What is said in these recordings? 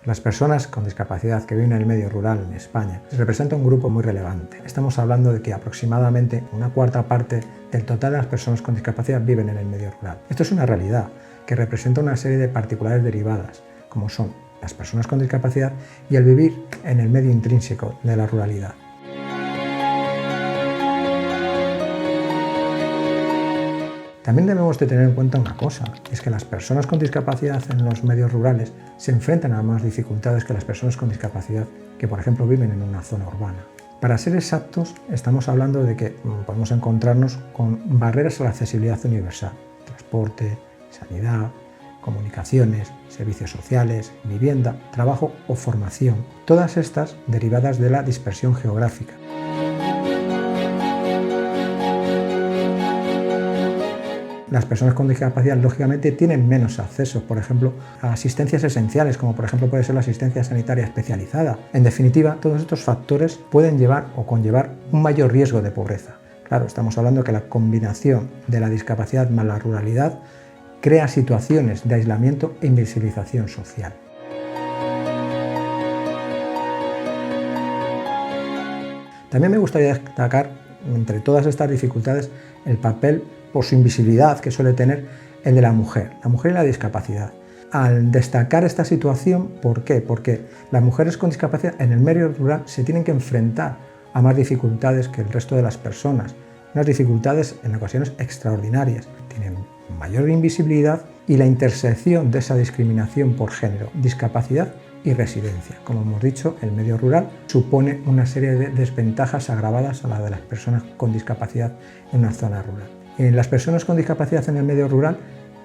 Las personas con discapacidad que viven en el medio rural en España representan un grupo muy relevante. Estamos hablando de que aproximadamente una cuarta parte del total de las personas con discapacidad viven en el medio rural. Esto es una realidad que representa una serie de particularidades derivadas, como son las personas con discapacidad y el vivir en el medio intrínseco de la ruralidad. También debemos de tener en cuenta una cosa, es que las personas con discapacidad en los medios rurales se enfrentan a más dificultades que las personas con discapacidad que, por ejemplo, viven en una zona urbana. Para ser exactos, estamos hablando de que podemos encontrarnos con barreras a la accesibilidad universal, transporte, sanidad, comunicaciones, servicios sociales, vivienda, trabajo o formación, todas estas derivadas de la dispersión geográfica. Las personas con discapacidad, lógicamente, tienen menos acceso, por ejemplo, a asistencias esenciales, como por ejemplo puede ser la asistencia sanitaria especializada. En definitiva, todos estos factores pueden llevar o conllevar un mayor riesgo de pobreza. Claro, estamos hablando que la combinación de la discapacidad más la ruralidad crea situaciones de aislamiento e invisibilización social. También me gustaría destacar, entre todas estas dificultades, el papel por su invisibilidad que suele tener el de la mujer y la discapacidad. Al destacar esta situación, ¿por qué? Porque las mujeres con discapacidad en el medio rural se tienen que enfrentar a más dificultades que el resto de las personas, unas dificultades en ocasiones extraordinarias. Tienen mayor invisibilidad y la intersección de esa discriminación por género, discapacidad y residencia. Como hemos dicho, el medio rural supone una serie de desventajas agravadas a la de las personas con discapacidad en una zona rural. En las personas con discapacidad en el medio rural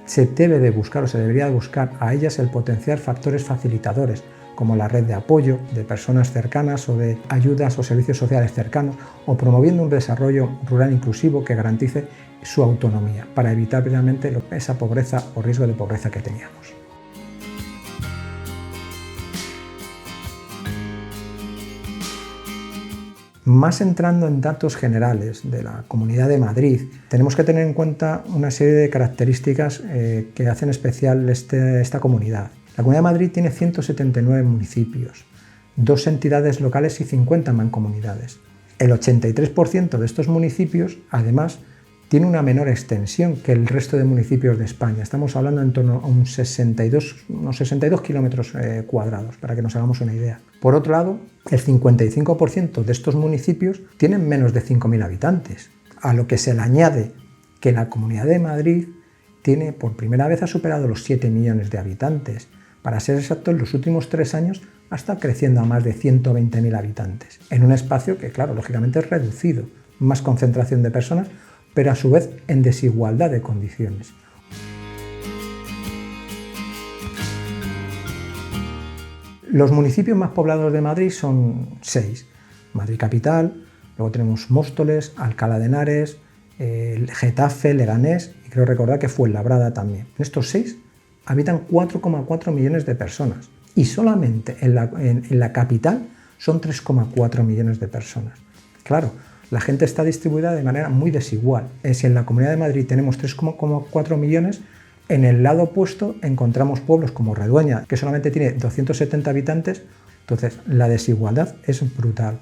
se debe de buscar o se debería de buscar a ellas el potenciar factores facilitadores como la red de apoyo de personas cercanas o de ayudas o servicios sociales cercanos o promoviendo un desarrollo rural inclusivo que garantice su autonomía para evitar precisamente esa pobreza o riesgo de pobreza que teníamos. Más entrando en datos generales de la Comunidad de Madrid, tenemos que tener en cuenta una serie de características que hacen especial esta comunidad. La Comunidad de Madrid tiene 179 municipios, 2 entidades locales y 50 mancomunidades. El 83% de estos municipios, además, tiene una menor extensión que el resto de municipios de España. Estamos hablando en torno a unos 62 kilómetros cuadrados, para que nos hagamos una idea. Por otro lado, el 55% de estos municipios tienen menos de 5.000 habitantes, a lo que se le añade que la Comunidad de Madrid tiene, por primera vez ha superado los 7 millones de habitantes. Para ser exacto, en los últimos 3 años ha estado creciendo a más de 120.000 habitantes, en un espacio que, claro, lógicamente es reducido, más concentración de personas, pero a su vez en desigualdad de condiciones. Los municipios más poblados de Madrid son 6. Madrid capital, luego tenemos Móstoles, Alcalá de Henares, Getafe, Leganés y creo recordar que Fuenlabrada también. En estos 6 habitan 4,4 millones de personas y solamente en la capital son 3,4 millones de personas. Claro, la gente está distribuida de manera muy desigual. Si en la Comunidad de Madrid tenemos 3,4 millones, en el lado opuesto encontramos pueblos como Redueña, que solamente tiene 270 habitantes, entonces la desigualdad es brutal.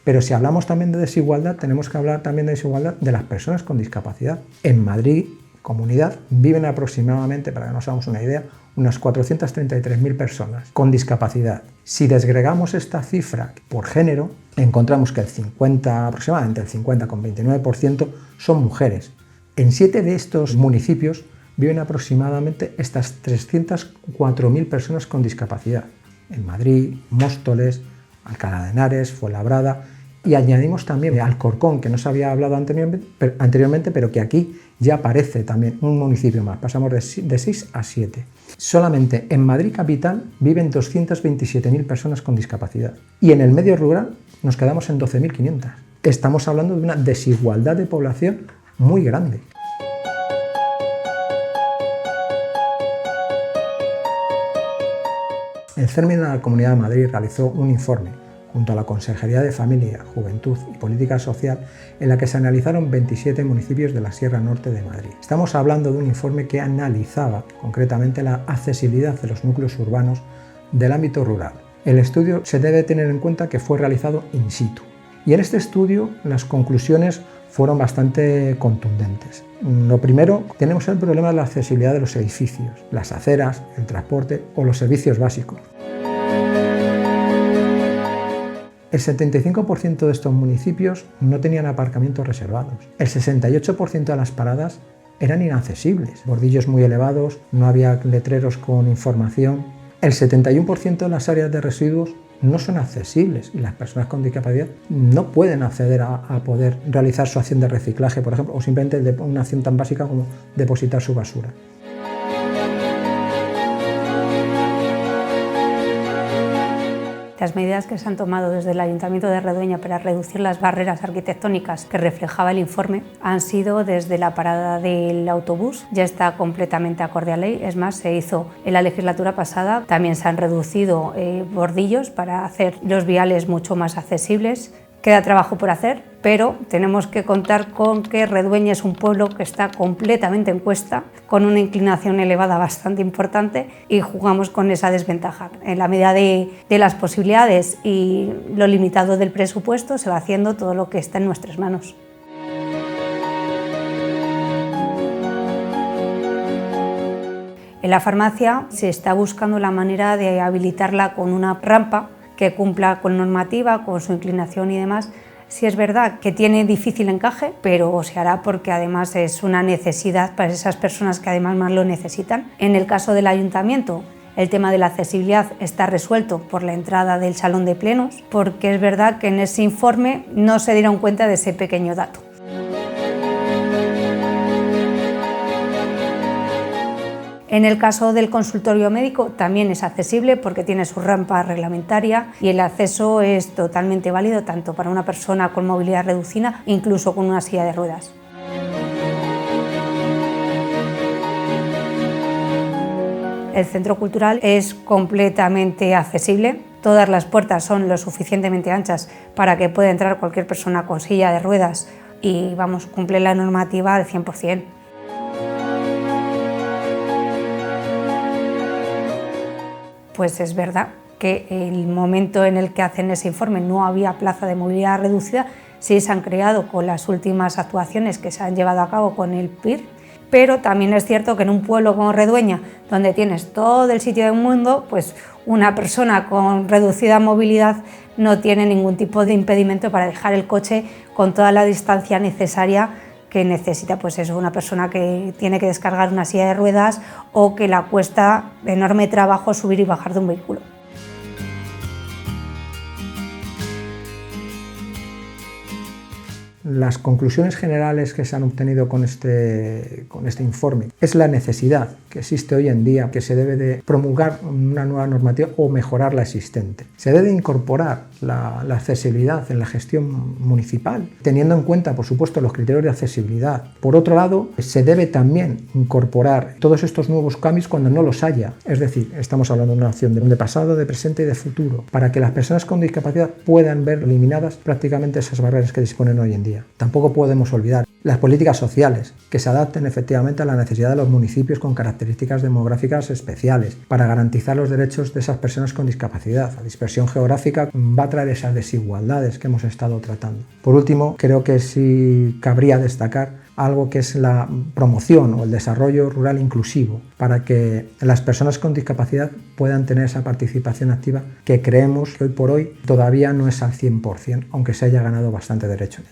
Pero si hablamos también de desigualdad, tenemos que hablar también de desigualdad de las personas con discapacidad. En Madrid, comunidad, viven aproximadamente, para que nos hagamos una idea, unas 433.000 personas con discapacidad. Si desgregamos esta cifra por género, encontramos que aproximadamente el 50,29% son mujeres. En 7 de estos municipios viven aproximadamente estas 304.000 personas con discapacidad. En Madrid, Móstoles, Alcalá de Henares, Fuenlabrada, y añadimos también Alcorcón, que no se había hablado anteriormente, pero que aquí ya aparece también un municipio más. Pasamos de 6 a 7. Solamente en Madrid capital viven 227.000 personas con discapacidad. Y en el medio rural nos quedamos en 12.500. Estamos hablando de una desigualdad de población muy grande. El CERMI de la Comunidad de Madrid realizó un informe junto a la Consejería de Familia, Juventud y Política Social, en la que se analizaron 27 municipios de la Sierra Norte de Madrid. Estamos hablando de un informe que analizaba concretamente la accesibilidad de los núcleos urbanos del ámbito rural. El estudio se debe tener en cuenta que fue realizado in situ. Y en este estudio las conclusiones fueron bastante contundentes. Lo primero, tenemos el problema de la accesibilidad de los edificios, las aceras, el transporte o los servicios básicos. El 75% de estos municipios no tenían aparcamientos reservados. El 68% de las paradas eran inaccesibles. Bordillos muy elevados, no había letreros con información. El 71% de las áreas de residuos no son accesibles y las personas con discapacidad no pueden acceder a poder realizar su acción de reciclaje, por ejemplo, o simplemente una acción tan básica como depositar su basura. Las medidas que se han tomado desde el Ayuntamiento de Redueña para reducir las barreras arquitectónicas que reflejaba el informe han sido desde la parada del autobús, ya está completamente acorde a ley, es más, se hizo en la legislatura pasada, también se han reducido bordillos para hacer los viales mucho más accesibles. Queda trabajo por hacer, pero tenemos que contar con que Redueña es un pueblo que está completamente en cuesta, con una inclinación elevada bastante importante y jugamos con esa desventaja. En la medida de las posibilidades y lo limitado del presupuesto se va haciendo todo lo que está en nuestras manos. En la farmacia se está buscando la manera de habilitarla con una rampa que cumpla con normativa, con su inclinación y demás. Sí es verdad que tiene difícil encaje, pero se hará porque además es una necesidad para esas personas que además más lo necesitan. En el caso del ayuntamiento, el tema de la accesibilidad está resuelto por la entrada del salón de plenos, porque es verdad que en ese informe no se dieron cuenta de ese pequeño dato. En el caso del consultorio médico también es accesible porque tiene su rampa reglamentaria y el acceso es totalmente válido tanto para una persona con movilidad reducida, incluso con una silla de ruedas. El centro cultural es completamente accesible. Todas las puertas son lo suficientemente anchas para que pueda entrar cualquier persona con silla de ruedas y cumple la normativa al 100%. Pues es verdad que el momento en el que hacen ese informe no había plaza de movilidad reducida, sí se han creado con las últimas actuaciones que se han llevado a cabo con el PIR, pero también es cierto que en un pueblo como Redueña, donde tienes todo el sitio del mundo, pues una persona con reducida movilidad no tiene ningún tipo de impedimento para dejar el coche con toda la distancia necesaria que necesita, pues eso, una persona que tiene que descargar una silla de ruedas o que le cuesta enorme trabajo subir y bajar de un vehículo. Las conclusiones generales que se han obtenido con este informe es la necesidad que existe hoy en día, que se debe de promulgar una nueva normativa o mejorar la existente. Se debe incorporar la accesibilidad en la gestión municipal, teniendo en cuenta, por supuesto, los criterios de accesibilidad. Por otro lado, se debe también incorporar todos estos nuevos cambios cuando no los haya. Es decir, estamos hablando de una acción de pasado, de presente y de futuro, para que las personas con discapacidad puedan ver eliminadas prácticamente esas barreras que disponen hoy en día. Tampoco podemos olvidar las políticas sociales, que se adapten efectivamente a la necesidad de los municipios con características demográficas especiales, para garantizar los derechos de esas personas con discapacidad. La dispersión geográfica va a traer esas desigualdades que hemos estado tratando. Por último, creo que sí cabría destacar algo que es la promoción o el desarrollo rural inclusivo, para que las personas con discapacidad puedan tener esa participación activa que creemos que hoy por hoy todavía no es al 100%, aunque se haya ganado bastante derecho.